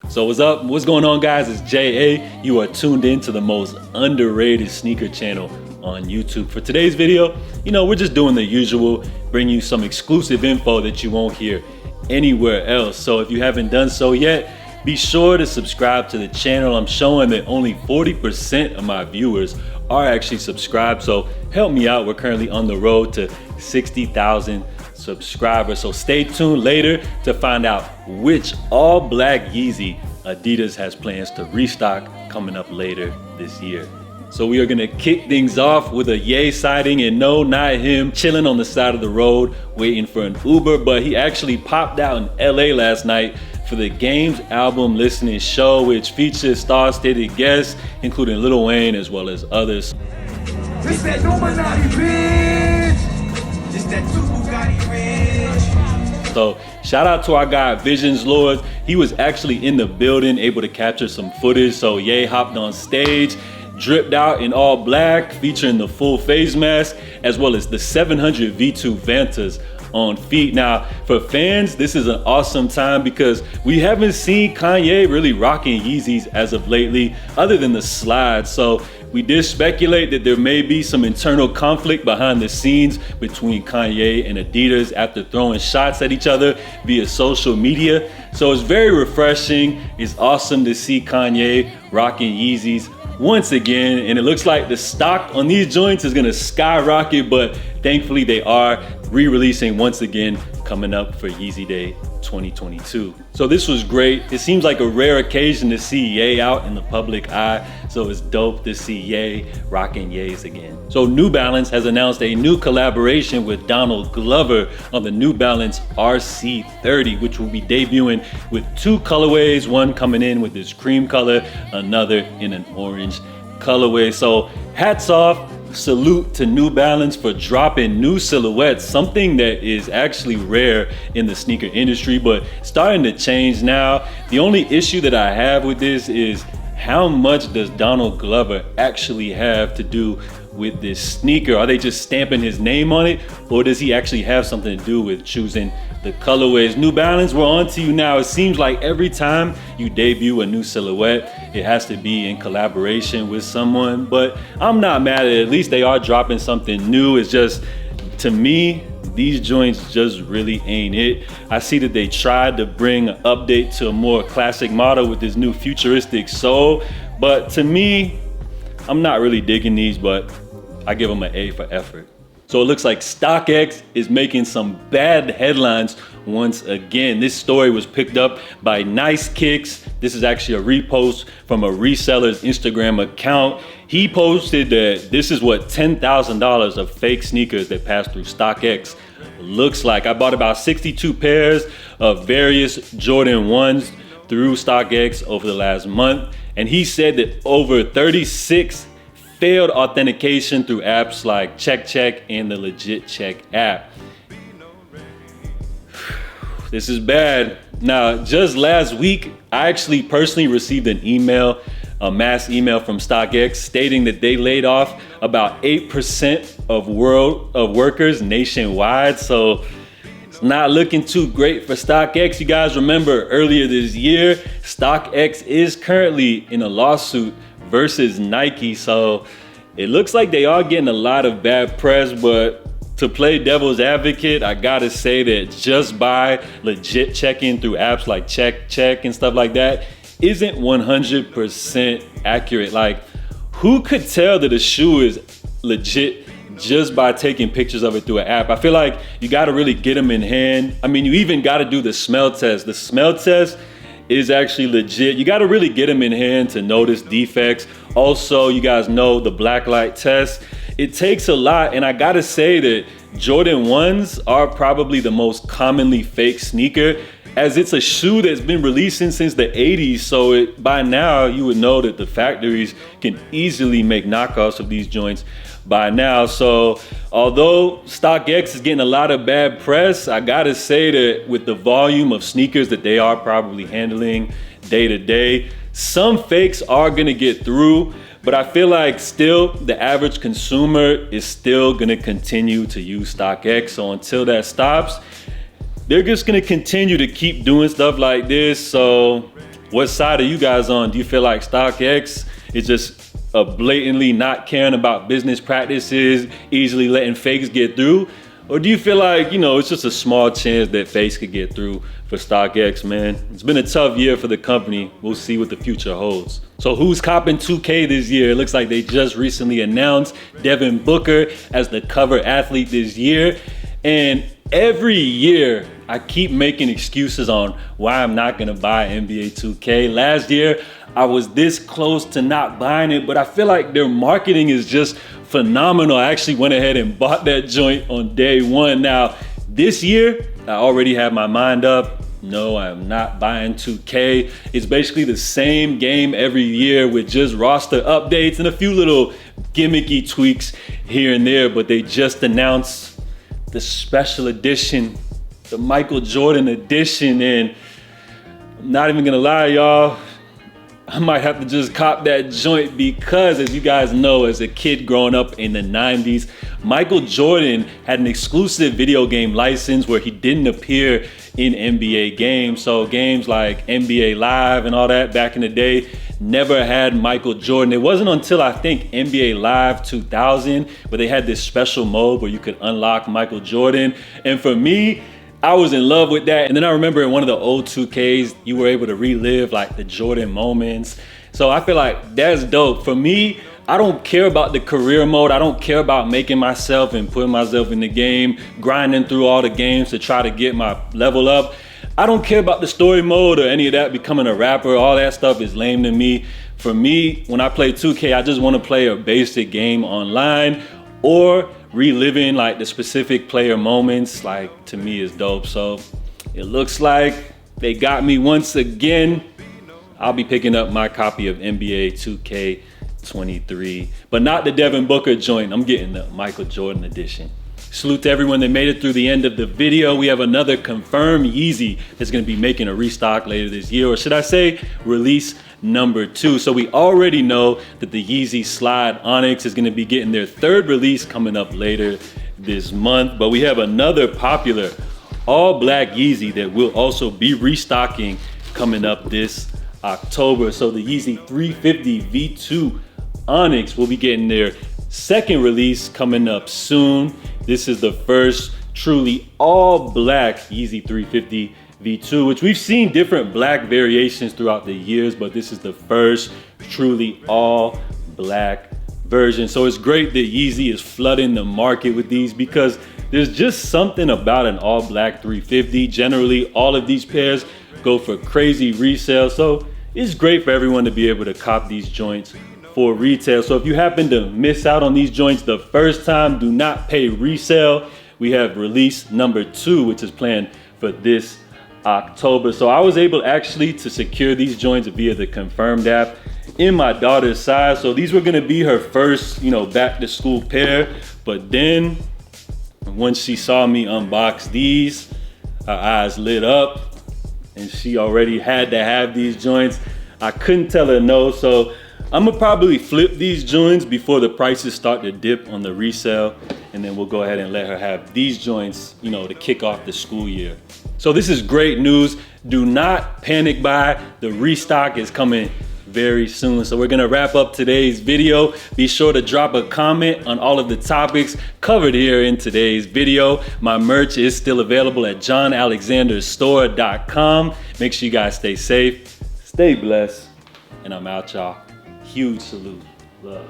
So what's up? What's going on, guys? It's JA. You are tuned in to the most underrated sneaker channel on YouTube. For today's video, we're just doing the usual, bring you some exclusive info that you won't hear anywhere else. So if you haven't done so yet, be sure to subscribe to the channel. I'm showing that only 40% of my viewers are actually subscribed, so help me out. We're currently on the road to 60,000 subscribers. So stay tuned later to find out which all black Yeezy Adidas has plans to restock coming up later this year. So we are gonna kick things off with a Ye sighting, and no, not him chilling on the side of the road waiting for an Uber, but he actually popped out in LA last night for the Games album listening show, which features star-studded guests including Lil Wayne as well as others. It's that Illuminati bitch. It's that Bugatti bitch. So shout out to our guy Visions Lord. He was actually in the building, able to capture some footage. So Ye hopped on stage, dripped out in all black, featuring the full face mask as well as the 700 V2 Vantas on feet. Now for fans, this is an awesome time because we haven't seen Kanye really rocking Yeezys as of lately, other than the slides. So we did speculate that there may be some internal conflict behind the scenes between Kanye and Adidas after throwing shots at each other via social media. So it's very refreshing. It's awesome to see Kanye rocking Yeezys once again, and it looks like the stock on these joints is gonna skyrocket, but thankfully they are re-releasing once again coming up for Yeezy Day 2022. So this was great. It seems like a rare occasion to see Ye out in the public eye, so it's dope to see Ye rocking Ye's again. So New Balance has announced a new collaboration with Donald Glover on the New Balance RC30, which will be debuting with two colorways, one coming in with this cream color, another in an orange colorway. So hats off, salute to New Balance for dropping new silhouettes, something that is actually rare in the sneaker industry, but starting to change now. The only issue that I have with this is how much does Donald Glover actually have to do with this sneaker? Are they just stamping his name on it, or does he actually have something to do with choosing the colorways? New Balance, we're on to you now. It seems like every time you debut a new silhouette, it has to be in collaboration with someone, but I'm not mad at it. At least they are dropping something new. It's just, to me, these joints just really ain't it. I see that they tried to bring an update to a more classic model with this new futuristic sole, but to me, I'm not really digging these, but I give them an A for effort. So it looks like StockX is making some bad headlines once again. This story was picked up by Nice Kicks. This is actually a repost from a reseller's Instagram account. He posted that this is what $10,000 of fake sneakers that passed through StockX looks like. I bought about 62 pairs of various Jordan 1s through StockX over the last month. And he said that over 36 failed authentication through apps like Check and the Legit Check app. This is bad. Now, just last week, I actually personally received an email, a mass email from StockX stating that they laid off about 8% of workers nationwide. So it's not looking too great for StockX. You guys remember earlier this year, StockX is currently in a lawsuit versus Nike. So it looks like they are getting a lot of bad press, but to play devil's advocate, I gotta say that just by legit checking through apps like Check and stuff like that isn't 100% accurate. Like, who could tell that a shoe is legit just by taking pictures of it through an app? I feel like you gotta really get them in hand. I mean, you even gotta do the smell test. The smell test is actually legit. You gotta really get them in hand to notice defects. Also, you guys know the black light test. It takes a lot, and I gotta say that Jordan 1s are probably the most commonly fake sneaker, as it's a shoe that's been releasing since the 80s. So by now, you would know that the factories can easily make knockoffs of these joints by now. So although StockX is getting a lot of bad press, I gotta say that with the volume of sneakers that they are probably handling day to day, some fakes are gonna get through, but I feel like still the average consumer is still gonna continue to use StockX. So until that stops, they're just gonna continue to keep doing stuff like this. So What side are you guys on? Do you feel like StockX is just blatantly not caring about business practices, easily letting fakes get through? Or do you feel like, you know, it's just a small chance that fakes could get through for StockX, man? It's been a tough year for the company. We'll see what the future holds. So who's copping 2K this year? It looks like they just recently announced Devin Booker as the cover athlete this year. And every year, I keep making excuses on why I'm not gonna buy NBA 2K. Last year, I was this close to not buying it, but I feel like their marketing is just phenomenal. I actually went ahead and bought that joint on day one. Now, this year, I already have my mind up. No, I'm not buying 2K. It's basically the same game every year with just roster updates and a few little gimmicky tweaks here and there, but they just announced the special edition, the Michael Jordan edition, and I'm not even gonna lie, y'all, I might have to just cop that joint because, as you guys know, as a kid growing up in the 90s, Michael Jordan had an exclusive video game license where he didn't appear in NBA games. So games like NBA Live and all that back in the day never had Michael Jordan. It wasn't until I think NBA Live 2000 where they had this special mode where you could unlock Michael Jordan. And for me, I was in love with that. And then I remember in one of the old 2Ks, you were able to relive like the Jordan moments. So I feel like that's dope. For me, I don't care about the career mode. I don't care about making myself and putting myself in the game, grinding through all the games to try to get my level up. I don't care about the story mode or any of that, becoming a rapper. All that stuff is lame to me. For me, when I play 2K, I just want to play a basic game online or reliving like the specific player moments. Like, to me, is dope. So it looks like they got me once again. I'll be picking up my copy of NBA 2K23, but not the Devin Booker joint. I'm getting the Michael Jordan edition. Salute to everyone that made it through the end of the video. We have another confirmed YEEZY that's gonna be making a restock later this year, or should I say release number 2. So we already know that the YEEZY Slide Onyx is gonna be getting their 3rd release coming up later this month, but we have another popular all black YEEZY that will also be restocking coming up this October. So the YEEZY 350 V2 Onyx will be getting their 2nd release coming up soon. This is the first truly all black YEEZY 350 V2, which we've seen different black variations throughout the years, but this is the first truly all black version. So it's great that YEEZY is flooding the market with these because there's just something about an all black 350. Generally, all of these pairs go for crazy resale. So it's great for everyone to be able to cop these joints for retail. So if you happen to miss out on these joints the first time, do not pay resale. We have release number 2, which is planned for this October. So I was able actually to secure these joints via the Confirmed app in my daughter's size. So these were gonna be her first, back to school pair. But then once she saw me unbox these, her eyes lit up and she already had to have these joints. I couldn't tell her no. So I'm gonna probably flip these joints before the prices start to dip on the resale. And then we'll go ahead and let her have these joints, to kick off the school year. So this is great news. Do not panic buy. The restock is coming very soon. So we're gonna wrap up today's video. Be sure to drop a comment on all of the topics covered here in today's video. My merch is still available at johnalexanderstore.com. Make sure you guys stay safe, stay blessed, and I'm out, y'all. Huge salute. Love.